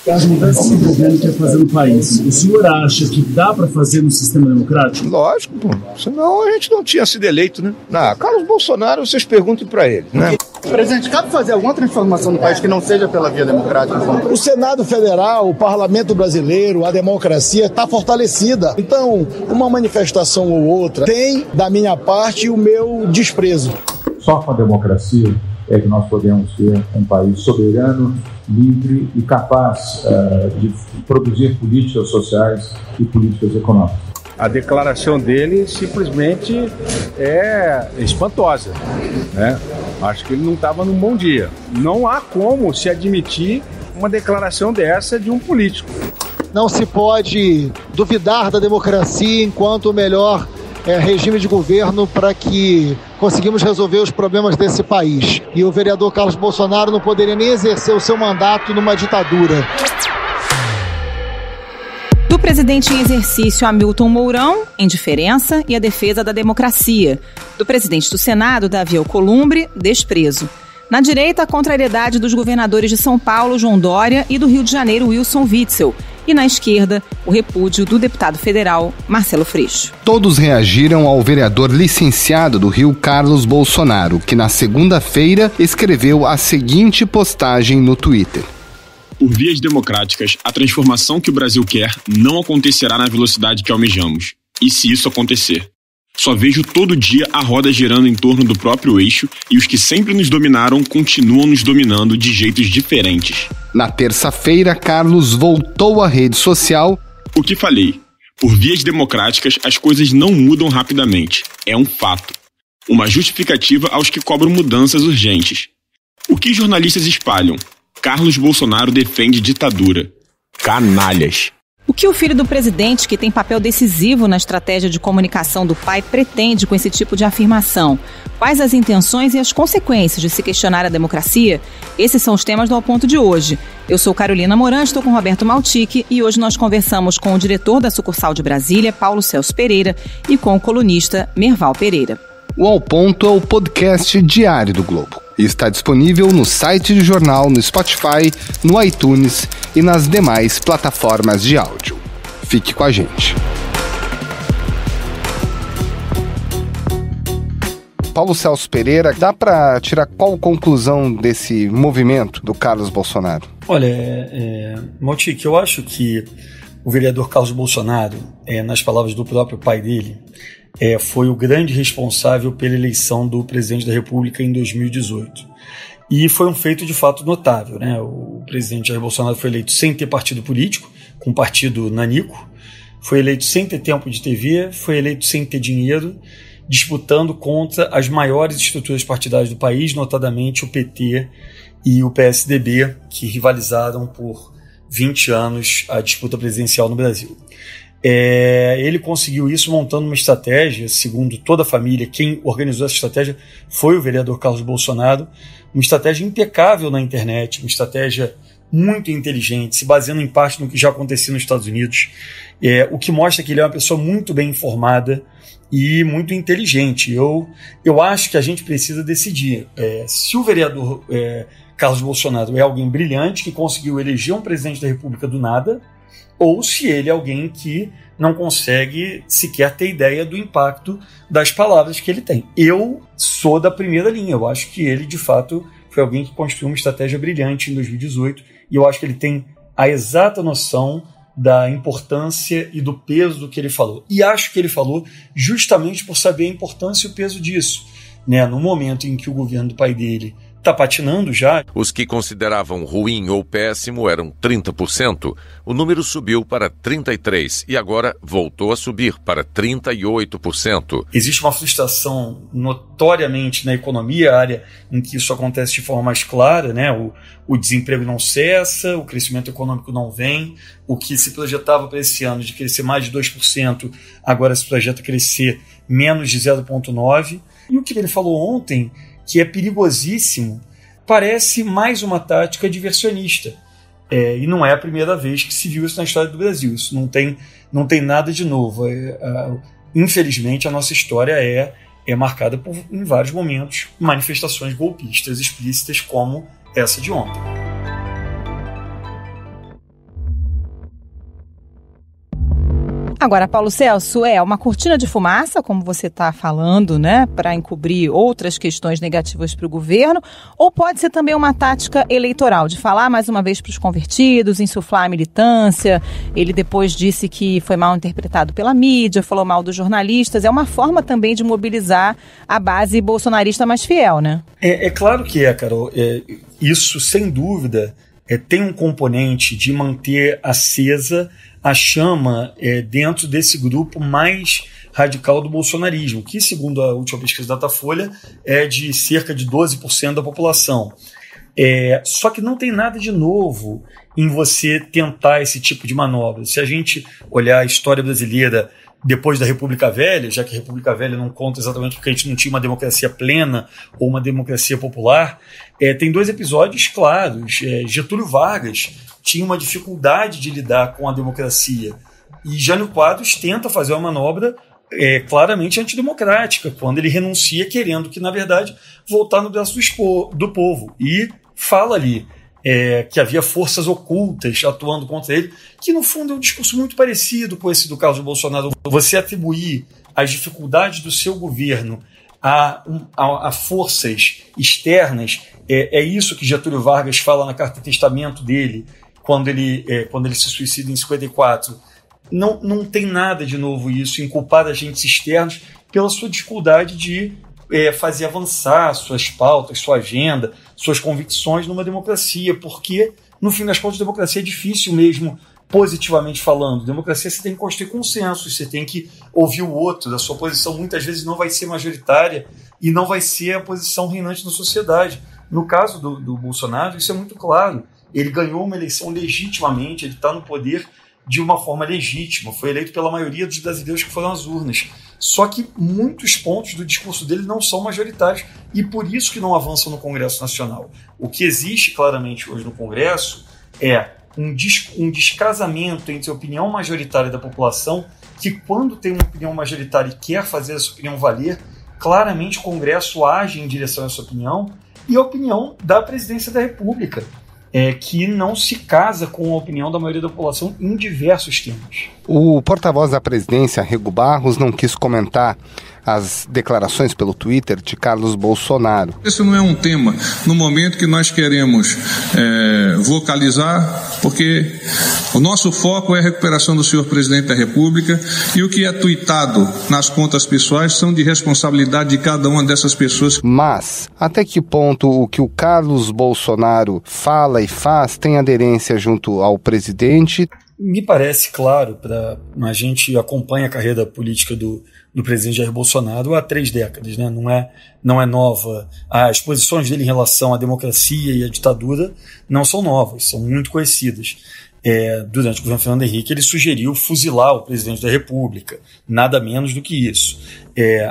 As mudanças que o governo quer fazer no país, o senhor acha que dá para fazer no sistema democrático? Lógico, pô. Senão a gente não tinha sido eleito, né? Carlos Bolsonaro, vocês perguntem para ele, né? Presidente, cabe fazer alguma transformação no país que não seja pela via democrática? O Senado Federal, o Parlamento Brasileiro, a democracia está fortalecida. Então, uma manifestação ou outra tem, da minha parte, o meu desprezo. Só com a democracia é que nós podemos ter um país soberano, livre e capaz de produzir políticas sociais e políticas econômicas. A declaração dele simplesmente é espantosa, né? Acho que ele não estava num bom dia. Não há como se admitir uma declaração dessa de um político. Não se pode duvidar da democracia enquanto o melhor regime de governo para que conseguimos resolver os problemas desse país. E o vereador Carlos Bolsonaro não poderia nem exercer o seu mandato numa ditadura. Do presidente em exercício Hamilton Mourão, indiferença e a defesa da democracia. Do presidente do Senado, Davi Alcolumbre, desprezo. Na direita, a contrariedade dos governadores de São Paulo, João Dória, e do Rio de Janeiro, Wilson Witzel. E na esquerda, o repúdio do deputado federal, Marcelo Freixo. Todos reagiram ao vereador licenciado do Rio, Carlos Bolsonaro, que na segunda-feira escreveu a seguinte postagem no Twitter. Por vias democráticas, a transformação que o Brasil quer não acontecerá na velocidade que almejamos. E se isso acontecer? Só vejo todo dia a roda girando em torno do próprio eixo e os que sempre nos dominaram continuam nos dominando de jeitos diferentes. Na terça-feira, Carlos voltou à rede social. O que falei? Por vias democráticas, as coisas não mudam rapidamente. É um fato. Uma justificativa aos que cobram mudanças urgentes. O que jornalistas espalham? Carlos Bolsonaro defende ditadura. Canalhas. O que o filho do presidente, que tem papel decisivo na estratégia de comunicação do pai, pretende com esse tipo de afirmação? Quais as intenções e as consequências de se questionar a democracia? Esses são os temas do Ao Ponto de hoje. Eu sou Carolina Moran, estou com Roberto Maltic e hoje nós conversamos com o diretor da sucursal de Brasília, Paulo Celso Pereira, e com o colunista Merval Pereira. O Ao Ponto é o podcast diário do Globo. E está disponível no site do jornal, no Spotify, no iTunes e nas demais plataformas de áudio. Fique com a gente. Paulo Celso Pereira, dá para tirar qual conclusão desse movimento do Carlos Bolsonaro? Olha, Maltic, eu acho que o vereador Carlos Bolsonaro, nas palavras do próprio pai dele, foi o grande responsável pela eleição do presidente da República em 2018. E foi um feito de fato notável, né? O presidente Jair Bolsonaro foi eleito sem ter partido político, com o partido nanico, foi eleito sem ter tempo de TV, foi eleito sem ter dinheiro, disputando contra as maiores estruturas partidárias do país, notadamente o PT e o PSDB, que rivalizaram por 20 anos a disputa presidencial no Brasil. Ele conseguiu isso montando uma estratégia, segundo toda a família. Quem organizou essa estratégia foi o vereador Carlos Bolsonaro, uma estratégia impecável na internet, uma estratégia muito inteligente, se baseando em parte no que já acontecia nos Estados Unidos, o que mostra que ele é uma pessoa muito bem informada e muito inteligente. Eu acho que a gente precisa decidir se o vereador Carlos Bolsonaro é alguém brilhante que conseguiu eleger um presidente da República do nada, ou se ele é alguém que não consegue sequer ter ideia do impacto das palavras que ele tem. Eu sou da primeira linha, eu acho que ele, de fato, foi alguém que construiu uma estratégia brilhante em 2018, e eu acho que ele tem a exata noção da importância e do peso do que ele falou. E acho que ele falou justamente por saber a importância e o peso disso, né? No momento em que o governo do pai dele está patinando já. Os que consideravam ruim ou péssimo eram 30%. O número subiu para 33% e agora voltou a subir para 38%. Existe uma frustração notoriamente na economia, a área em que isso acontece de forma mais clara, né? O desemprego não cessa, o crescimento econômico não vem, o que se projetava para esse ano de crescer mais de 2%, agora se projeta crescer menos de 0,9%. E o que ele falou ontem, que é perigosíssimo, parece mais uma tática diversionista. E não é a primeira vez que se viu isso na história do Brasil. Isso não tem nada de novo. Infelizmente, a nossa história é marcada por, em vários momentos, manifestações golpistas explícitas como essa de ontem. Agora, Paulo Celso, é uma cortina de fumaça, como você está falando, né, para encobrir outras questões negativas para o governo, ou pode ser também uma tática eleitoral, de falar mais uma vez para os convertidos, insuflar a militância? Ele depois disse que foi mal interpretado pela mídia, falou mal dos jornalistas. É uma forma também de mobilizar a base bolsonarista mais fiel, né? É claro que Carol. Isso, sem dúvida, tem um componente de manter acesa a chama dentro desse grupo mais radical do bolsonarismo, que, segundo a última pesquisa da Datafolha, é de cerca de 12% da população. Só que não tem nada de novo em você tentar esse tipo de manobra. Se a gente olhar a história brasileira depois da República Velha, já que a República Velha não conta exatamente porque a gente não tinha uma democracia plena ou uma democracia popular, tem 2 episódios claros. Getúlio Vargas tinha uma dificuldade de lidar com a democracia, e Jânio Quadros tenta fazer uma manobra claramente antidemocrática, quando ele renuncia querendo que, na verdade, voltar no braço do povo, e fala ali que havia forças ocultas atuando contra ele, que no fundo é um discurso muito parecido com esse do Carlos Bolsonaro. Você atribuir as dificuldades do seu governo a forças externas, é isso que Getúlio Vargas fala na carta de testamento dele, quando ele se suicida em 54. Não tem nada de novo isso em culpar agentes externos pela sua dificuldade de fazer avançar suas pautas, sua agenda, suas convicções numa democracia, porque, no fim das contas, democracia é difícil mesmo, positivamente falando. Democracia, você tem que construir consensos, você tem que ouvir o outro, a sua posição muitas vezes não vai ser majoritária e não vai ser a posição reinante na sociedade. No caso do Bolsonaro, isso é muito claro. Ele ganhou uma eleição legitimamente, ele está no poder de uma forma legítima, foi eleito pela maioria dos brasileiros que foram às urnas. Só que muitos pontos do discurso dele não são majoritários e por isso que não avançam no Congresso Nacional. O que existe claramente hoje no Congresso é um descasamento entre a opinião majoritária da população, que quando tem uma opinião majoritária e quer fazer essa opinião valer, claramente o Congresso age em direção a essa opinião, e a opinião da Presidência da República, que não se casa com a opinião da maioria da população em diversos temas. O porta-voz da presidência, Rego Barros, não quis comentar as declarações pelo Twitter de Carlos Bolsonaro. Esse não é um tema no momento que nós queremos vocalizar, porque o nosso foco é a recuperação do senhor presidente da República, e o que é tuitado nas contas pessoais são de responsabilidade de cada uma dessas pessoas. Mas, até que ponto o que o Carlos Bolsonaro fala e faz tem aderência junto ao presidente? Me parece claro, a gente acompanha a carreira política do presidente Jair Bolsonaro há 3 décadas, né? Não é nova. As posições dele em relação à democracia e à ditadura não são novas, são muito conhecidas. Durante o governo Fernando Henrique, ele sugeriu fuzilar o presidente da República, nada menos do que isso.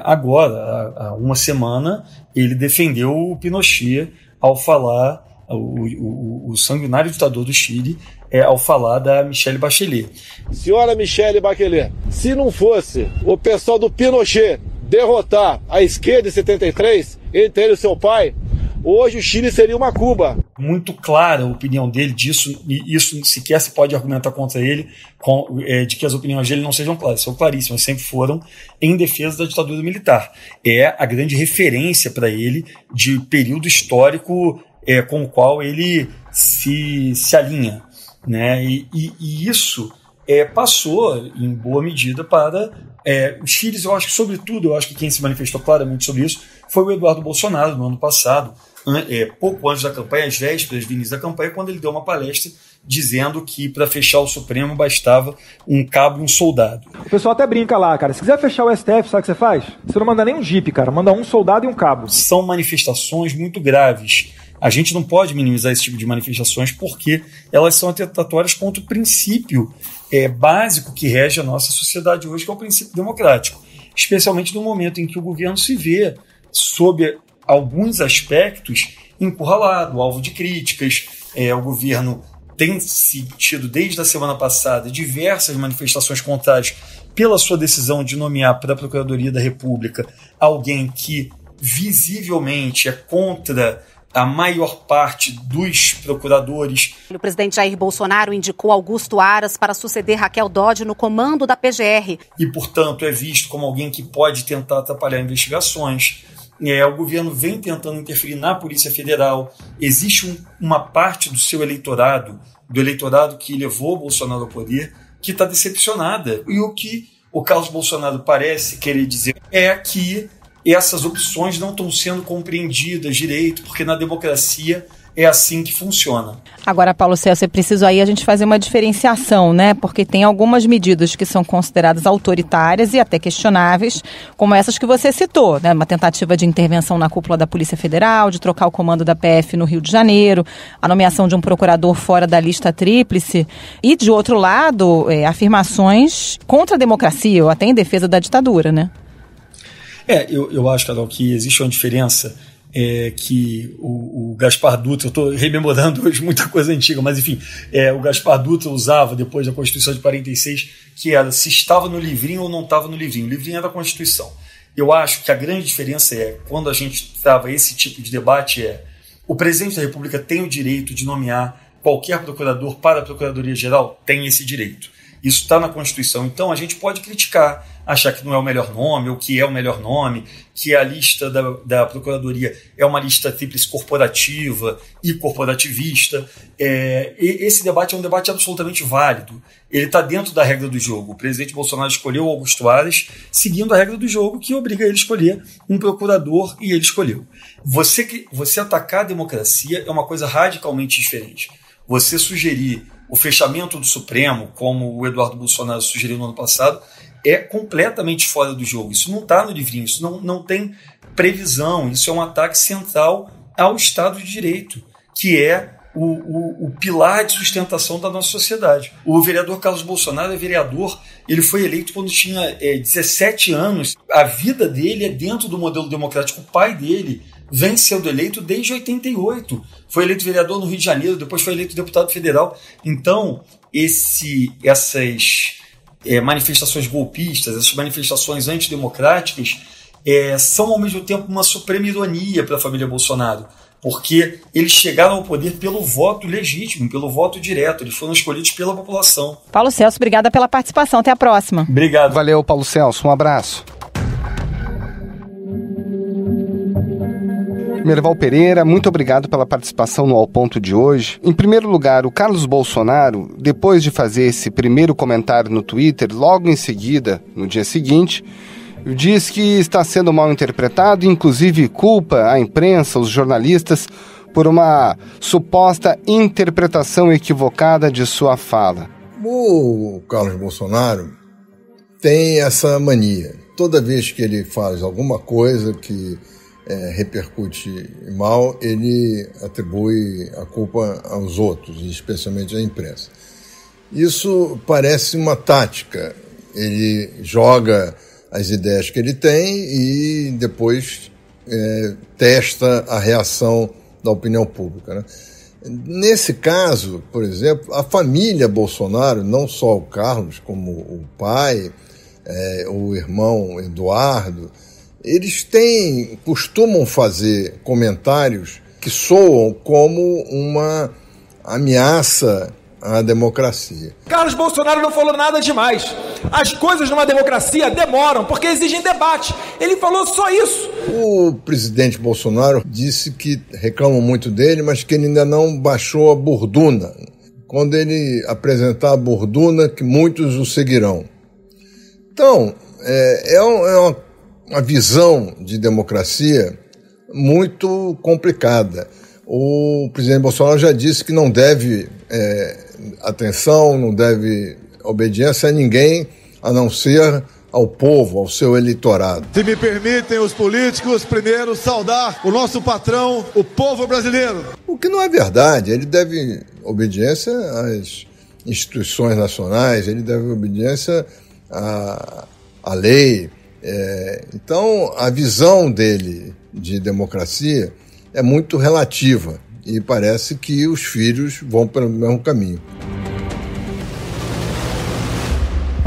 Agora, há uma semana, ele defendeu o Pinochet ao falar, o sanguinário ditador do Chile, ao falar da Michelle Bachelet. Senhora Michelle Bachelet, se não fosse o pessoal do Pinochet derrotar a esquerda em 73, entre ele e seu pai, hoje o Chile seria uma Cuba. Muito clara a opinião dele disso, e isso sequer se pode argumentar contra ele, de que as opiniões dele não sejam claras. São claríssimas, sempre foram em defesa da ditadura militar. É a grande referência para ele de período histórico com o qual ele se alinha, né? E isso passou, em boa medida, para os Chiles. Eu acho que, sobretudo, que quem se manifestou claramente sobre isso foi o Eduardo Bolsonaro, no ano passado, pouco antes da campanha, às vésperas do início da campanha, quando ele deu uma palestra dizendo que para fechar o Supremo bastava um cabo e um soldado. O pessoal até brinca lá, cara. Se quiser fechar o STF, sabe o que você faz? Você não manda nem um jipe, cara. Manda um soldado e um cabo. São manifestações muito graves. A gente não pode minimizar esse tipo de manifestações porque elas são atentatórias contra o princípio básico que rege a nossa sociedade hoje, que é o princípio democrático. Especialmente no momento em que o governo se vê, sob alguns aspectos, encurralado, alvo de críticas. O governo tem tido, desde a semana passada, diversas manifestações contrárias pela sua decisão de nomear para a Procuradoria da República alguém que visivelmente é contra a maior parte dos procuradores. O presidente Jair Bolsonaro indicou Augusto Aras para suceder Raquel Dodge no comando da PGR. E, portanto, é visto como alguém que pode tentar atrapalhar investigações. O governo vem tentando interferir na Polícia Federal. Existe uma parte do seu eleitorado, do eleitorado que levou Bolsonaro ao poder, que está decepcionada. E o que o Carlos Bolsonaro parece querer dizer é que essas opções não estão sendo compreendidas direito, porque na democracia é assim que funciona. Agora, Paulo Celso, é preciso aí a gente fazer uma diferenciação, né? Porque tem algumas medidas que são consideradas autoritárias e até questionáveis, como essas que você citou, né? Uma tentativa de intervenção na cúpula da Polícia Federal, de trocar o comando da PF no Rio de Janeiro, a nomeação de um procurador fora da lista tríplice e, de outro lado, afirmações contra a democracia ou até em defesa da ditadura, né? Eu acho, Carol, que existe uma diferença que o Gaspar Dutra, eu estou rememorando hoje muita coisa antiga, mas enfim, o Gaspar Dutra usava depois da Constituição de 46, que era se estava no livrinho ou não estava no livrinho. O livrinho era a Constituição. Eu acho que a grande diferença quando a gente trava esse tipo de debate, o presidente da República tem o direito de nomear qualquer procurador para a Procuradoria-Geral, tem esse direito. Isso está na Constituição. Então a gente pode criticar, achar que não é o melhor nome, ou que é o melhor nome, que a lista da Procuradoria é uma lista tríplice corporativa e corporativista. Esse debate é um debate absolutamente válido. Ele está dentro da regra do jogo. O presidente Bolsonaro escolheu Augusto Aras seguindo a regra do jogo que obriga ele a escolher um procurador e ele escolheu. Você atacar a democracia é uma coisa radicalmente diferente. Você sugerir o fechamento do Supremo, como o Eduardo Bolsonaro sugeriu no ano passado, é completamente fora do jogo. Isso não está no livrinho, isso não tem previsão, isso é um ataque central ao Estado de Direito, que é o pilar de sustentação da nossa sociedade. O vereador Carlos Bolsonaro é vereador, ele foi eleito quando tinha 17 anos, a vida dele é dentro do modelo democrático. O pai dele vem sendo eleito desde 88. Foi eleito vereador no Rio de Janeiro, depois foi eleito deputado federal. Então, essas manifestações golpistas, essas manifestações antidemocráticas, são ao mesmo tempo uma suprema ironia para a família Bolsonaro, porque eles chegaram ao poder pelo voto legítimo, pelo voto direto, eles foram escolhidos pela população. Paulo Celso, obrigada pela participação. Até a próxima. Obrigado. Valeu, Paulo Celso. Um abraço. Merval Pereira, muito obrigado pela participação no Ao Ponto de hoje. Em primeiro lugar, o Carlos Bolsonaro, depois de fazer esse primeiro comentário no Twitter, logo em seguida, no dia seguinte, diz que está sendo mal interpretado e inclusive culpa a imprensa, os jornalistas, por uma suposta interpretação equivocada de sua fala. O Carlos Bolsonaro tem essa mania. Toda vez que ele faz alguma coisa que repercute mal, ele atribui a culpa aos outros, especialmente à imprensa. Isso parece uma tática. Ele joga as ideias que ele tem e depois testa a reação da opinião pública, né? Nesse caso, por exemplo, a família Bolsonaro, não só o Carlos, como o pai, o irmão Eduardo, eles costumam fazer comentários que soam como uma ameaça à democracia. Carlos Bolsonaro não falou nada demais. As coisas numa democracia demoram porque exigem debate. Ele falou só isso. O presidente Bolsonaro disse que reclamam muito dele, mas que ele ainda não baixou a burduna. Quando ele apresentar a burduna, que muitos o seguirão. Então, é uma visão de democracia muito complicada. O presidente Bolsonaro já disse que não deve atenção, não deve obediência a ninguém, a não ser ao povo, ao seu eleitorado. Se me permitem os políticos, primeiro saudar o nosso patrão, o povo brasileiro. O que não é verdade. Ele deve obediência às instituições nacionais, ele deve obediência à lei. Então, a visão dele de democracia é muito relativa e parece que os filhos vão pelo mesmo caminho.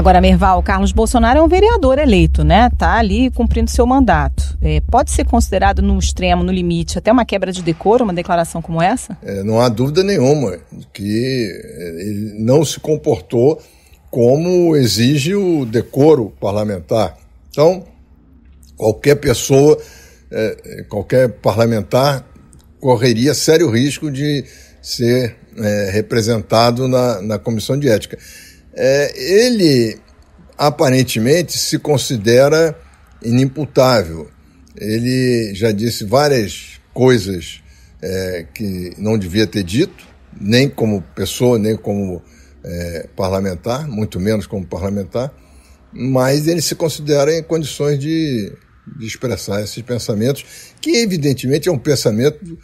Agora, Merval, Carlos Bolsonaro é um vereador eleito, né? Tá ali cumprindo seu mandato. Pode ser considerado no extremo, no limite, até uma quebra de decoro, uma declaração como essa? Não há dúvida nenhuma que ele não se comportou como exige o decoro parlamentar. Então, qualquer pessoa, qualquer parlamentar correria sério risco de ser representado na comissão de ética. Ele, aparentemente, se considera inimputável. Ele já disse várias coisas que não devia ter dito, nem como pessoa, nem como parlamentar, muito menos como parlamentar, mas ele se considera em condições de expressar esses pensamentos, que evidentemente é um pensamento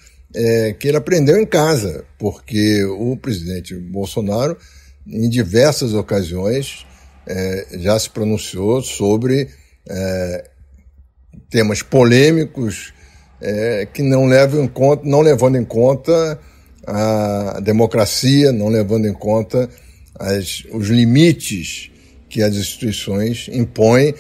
que ele aprendeu em casa, porque o presidente Bolsonaro, em diversas ocasiões, já se pronunciou sobre temas polêmicos que não levando em conta a democracia, não levando em conta os limites que as instituições impõem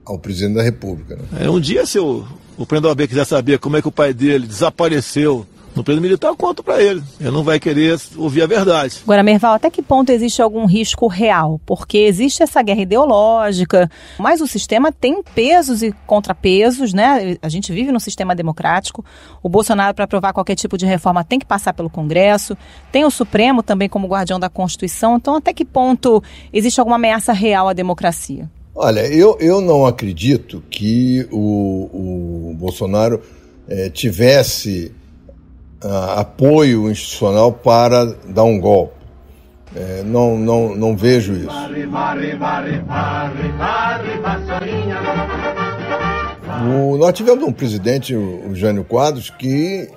ao presidente da República. Né? Um dia, se o presidente da OAB quiser saber como é que o pai dele desapareceu no período militar, eu conto para ele. Ele não vai querer ouvir a verdade. Agora, Merval, até que ponto existe algum risco real? Porque existe essa guerra ideológica, mas o sistema tem pesos e contrapesos, né? A gente vive num sistema democrático. O Bolsonaro, para aprovar qualquer tipo de reforma, tem que passar pelo Congresso. Tem o Supremo também como guardião da Constituição. Então, até que ponto existe alguma ameaça real à democracia? Olha, eu não acredito que o Bolsonaro tivesse apoio institucional para dar um golpe. Não vejo isso. Nós tivemos um presidente, o Jânio Quadros, que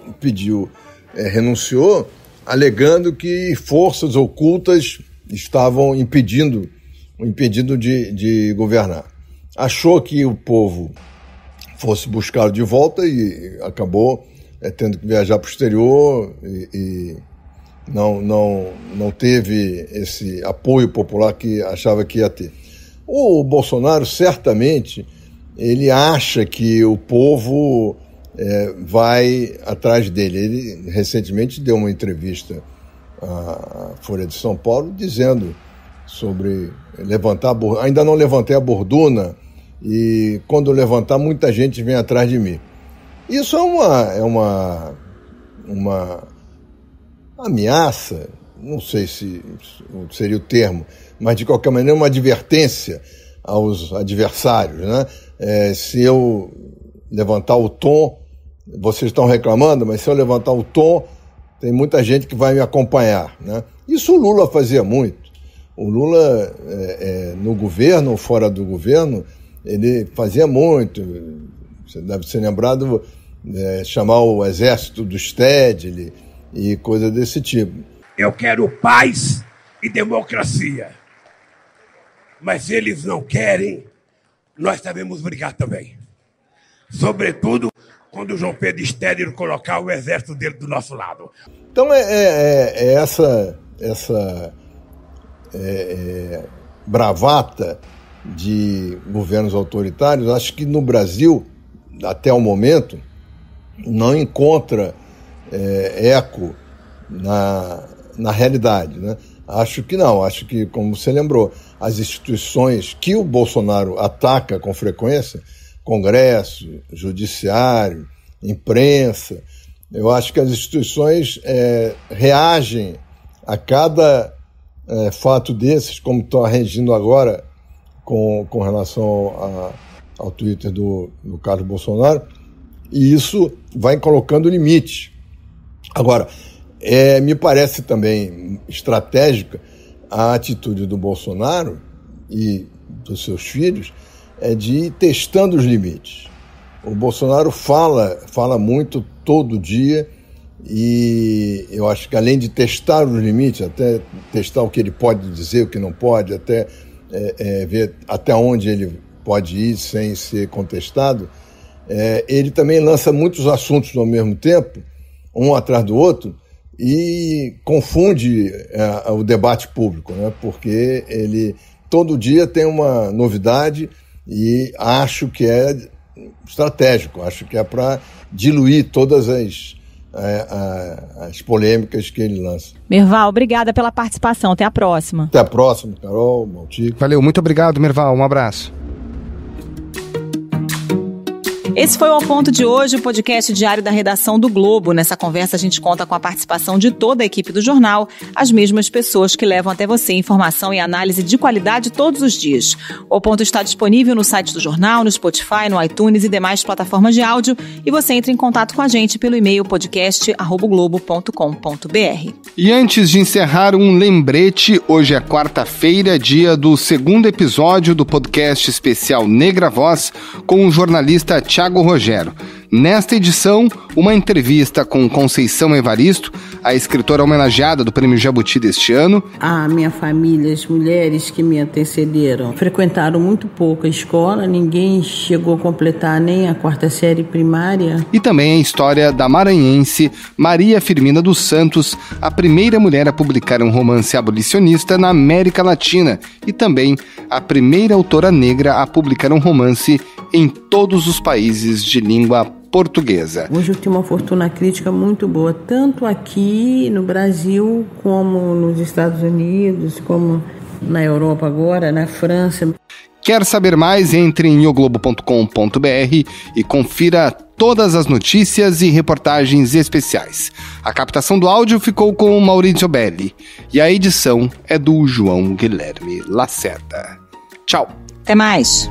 renunciou, alegando que forças ocultas estavam impedindo de governar. Achou que o povo fosse buscá-lo de volta e acabou tendo que viajar para o exterior e não teve esse apoio popular que achava que ia ter. O Bolsonaro, certamente, ele acha que o povo vai atrás dele. Ele recentemente deu uma entrevista à Folha de São Paulo dizendo sobre levantar ainda não levantei a borduna e quando levantar muita gente vem atrás de mim. Isso é uma ameaça, não sei se seria o termo, mas de qualquer maneira uma advertência aos adversários, né? Se eu levantar o tom, vocês estão reclamando, mas se eu levantar o tom, tem muita gente que vai me acompanhar, né? Isso o Lula fazia muito. O Lula, no governo ou fora do governo, ele fazia muito. Você deve ser lembrado chamar o exército do Stedley e coisa desse tipo. Eu quero paz e democracia. Mas se eles não querem, nós sabemos brigar também. Sobretudo quando o João Pedro Stedley colocar o exército dele do nosso lado. Então essa bravata de governos autoritários, acho que no Brasil, até o momento, não encontra eco na realidade, né? Acho que não, acho que, como você lembrou, as instituições que o Bolsonaro ataca com frequência, Congresso, Judiciário, imprensa, eu acho que as instituições reagem a cada fato desses, como estão reagindo agora com relação ao Twitter do Carlos Bolsonaro, e isso vai colocando limites. Agora, me parece também estratégica a atitude do Bolsonaro e dos seus filhos de ir testando os limites. O Bolsonaro fala muito todo dia e eu acho que além de testar os limites, até testar o que ele pode dizer, o que não pode, até ver até onde ele pode ir sem ser contestado, ele também lança muitos assuntos ao mesmo tempo, um atrás do outro, e confunde o debate público, né? Porque ele todo dia tem uma novidade e acho que é estratégico, acho que é para diluir todas as polêmicas que ele lança. Merval, obrigada pela participação. Até a próxima. Até a próxima, Carol, Maltico. Valeu, muito obrigado, Merval. Um abraço. Esse foi o Ao Ponto de hoje, o podcast diário da redação do Globo. Nessa conversa a gente conta com a participação de toda a equipe do jornal, as mesmas pessoas que levam até você informação e análise de qualidade todos os dias. O Ao Ponto está disponível no site do jornal, no Spotify, no iTunes e demais plataformas de áudio. E você entra em contato com a gente pelo e-mail podcast@globo.com.br. E antes de encerrar, um lembrete. Hoje é quarta-feira, dia do segundo episódio do podcast especial Negra Voz com o jornalista Thiago Rogero. Nesta edição, uma entrevista com Conceição Evaristo, a escritora homenageada do Prêmio Jabuti deste ano. A minha família, as mulheres que me antecederam, frequentaram muito pouco a escola, ninguém chegou a completar nem a 4ª série primária. E também a história da maranhense Maria Firmina dos Santos, a primeira mulher a publicar um romance abolicionista na América Latina e também a primeira autora negra a publicar um romance em todos os países de língua portuguesa. Hoje eu tenho uma fortuna crítica muito boa, tanto aqui no Brasil, como nos Estados Unidos, como na Europa agora, na França. Quer saber mais? Entre em oglobo.com.br e confira todas as notícias e reportagens especiais. A captação do áudio ficou com o Maurício Belli e a edição é do João Guilherme Lacerda. Tchau. Até mais.